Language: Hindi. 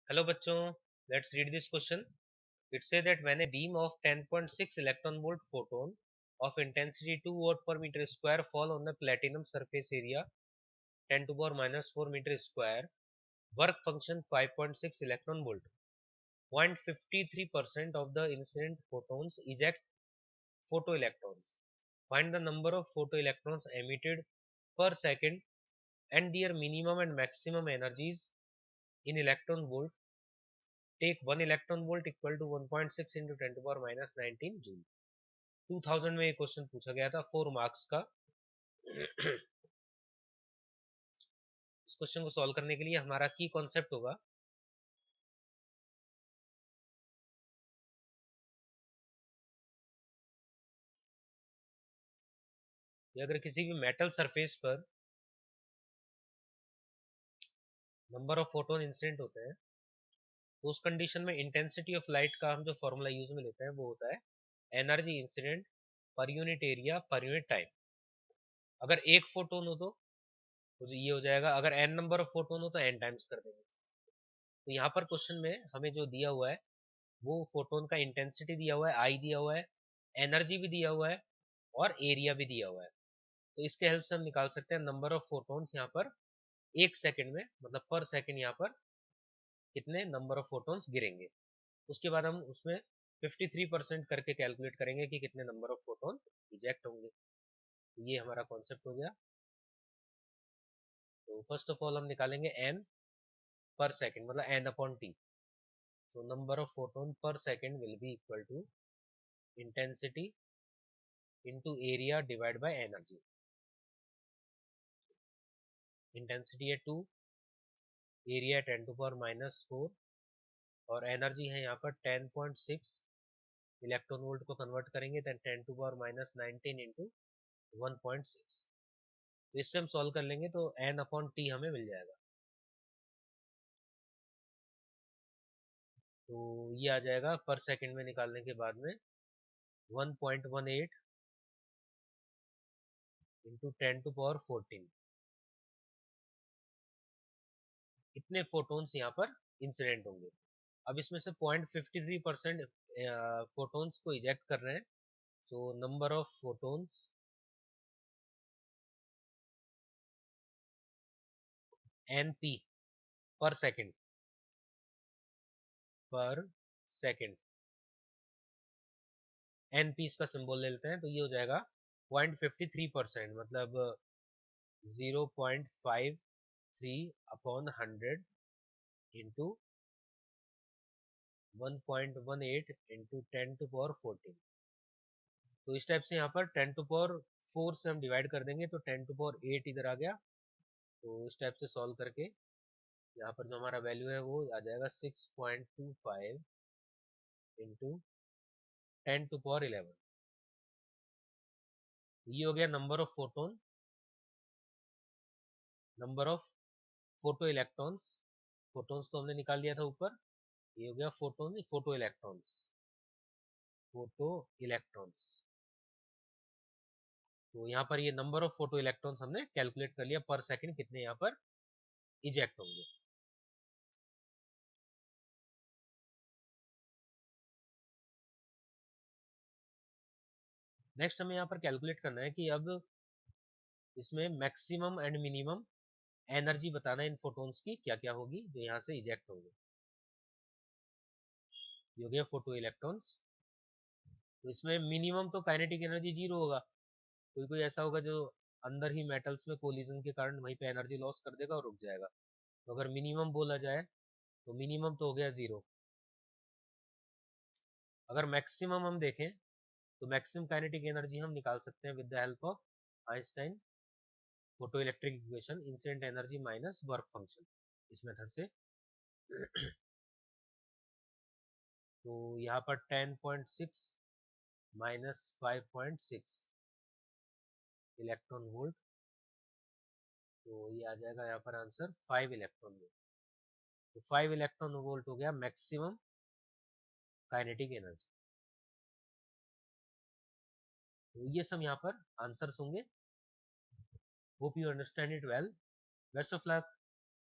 Hello bachcho, let's read this question. It says that when a beam of 10.6 electron volt photon of intensity 2 watt per meter square fall on the platinum surface area 10 to power minus 4 meter square, work function 5.6 electron volt. 0.53% of the incident photons eject photoelectrons. Find the number of photoelectrons emitted per second and their minimum and maximum energies in electron volt. Take 1 electron volt equal to 1.6 into 10 to power minus 19 joule. 2000 में ये क्वेश्चन पूछा गया था 4 मार्क्स का. इस क्वेश्चन को सॉल्व करने के लिए हमारा की कॉन्सेप्ट होगा कि अगर किसी भी मेटल सरफेस पर नंबर ऑफ फोटोन इंसिडेंट होते हैं तो उस कंडीशन में इंटेंसिटी ऑफ लाइट का हम जो फॉर्मूला यूज में लेते हैं वो होता है energy incident per unit area per unit time. अगर एक फोटोन हो तो ये हो जाएगा, अगर एन नंबर ऑफ फोटोन हो तो एन टाइम्स कर देंगे. तो यहाँ पर क्वेश्चन में हमें जो दिया हुआ है वो फोटोन का इंटेंसिटी दिया हुआ है, आई दिया हुआ है, एनर्जी भी दिया हुआ है और एरिया भी दिया हुआ है. तो इसके हेल्प से हम निकाल सकते हैं नंबर ऑफ फोटोन्स यहाँ पर एक सेकंड में, मतलब पर सेकंड यहाँ पर कितने नंबर ऑफ फोटोन्स गिरेंगे. उसके बाद हम उसमें 53% करके कैलकुलेट करेंगे कि कितने नंबर ऑफ फोटोन इजेक्ट होंगे. ये हमारा कॉन्सेप्ट हो गया. तो फर्स्ट ऑफ ऑल हम निकालेंगे एन पर सेकंड, मतलब एन अपॉन टी. तो number of photon per second will be equal to intensity into area divide by energy. Intensity है 2, एरिया 10 टू पावर माइनस 4 और एनर्जी है यहाँ पर 10.6. इलेक्ट्रॉन वोल्ट को कन्वर्ट करेंगे तो 10 टू पावर माइनस 19 इंटू 1.6. तो इससे हम सॉल्व कर लेंगे तो एन अपॉन टी हमें मिल जाएगा. तो ये आ जाएगा पर सेकंड में निकालने के बाद में 1.18 इंटू 10 टू पावर 14. इतने फोटोन्स यहाँ पर इंसिडेंट होंगे. अब इसमें से 0.53% फोटोन्स को इजेक्ट कर रहे हैं. So number of photons N P per second N P इसका सिंबल ले लेते हैं तो ये हो जाएगा 0.53%, मतलब 0.53 upon 100 into 1.18 into 10 to power 14. तो इस टाइप से यहाँ पर 10 टू पावर 4 से हम डिवाइड कर देंगे तो 10 टू पावर 8 इधर आ गया. तो इस टाइप से सॉल्व करके यहाँ पर जो हमारा वैल्यू है वो आ जाएगा 6.25 इंटू 10 टू पावर 11. ये हो गया number of photon, number of photo electrons. Photons तो हमने निकाल दिया था ऊपर. ये हो गया photon, photo electrons, photo electrons. तो यहाँ पर ये नंबर ऑफ फोटो इलेक्ट्रॉन्स हमने कैलकुलेट कर लिया पर सेकंड कितने यहाँ पर इजेक्ट होंगे. नेक्स्ट हमें यहाँ पर कैलकुलेट करना है कि अब इसमें मैक्सिमम एंड मिनिमम एनर्जी बताना है इन फोटोन्स की क्या क्या होगी जो यहाँ से इजेक्ट होंगे. ये हो गया फोटो इलेक्ट्रॉन्स. तो इसमें मिनिमम तो काइनेटिक एनर्जी जीरो होगा. कोई कोई ऐसा होगा जो अंदर ही मेटल्स में कोलिजन के कारण वहीं पे एनर्जी लॉस कर देगा और रुक जाएगा. तो अगर मिनिमम बोला जाए तो मिनिमम तो हो गया जीरो. अगर मैक्सिमम हम देखें तो मैक्सिमम काइनेटिक एनर्जी हम निकाल सकते हैं with the help of Einstein photo electric equation, incident energy minus work function, इस मेथड से. तो यहाँ पर 10.6 माइनस 5.6 इलेक्ट्रॉन वोल्ट. तो ये आ जाएगा यहाँ पर आंसर 5 इलेक्ट्रॉन वोल्ट. तो 5 इलेक्ट्रॉन वोल्ट हो गया मैक्सिमम काइनेटिक एनर्जी. तो ये सब यहाँ पर आंसर्स होंगे. Hope you understand it well. Best of luck.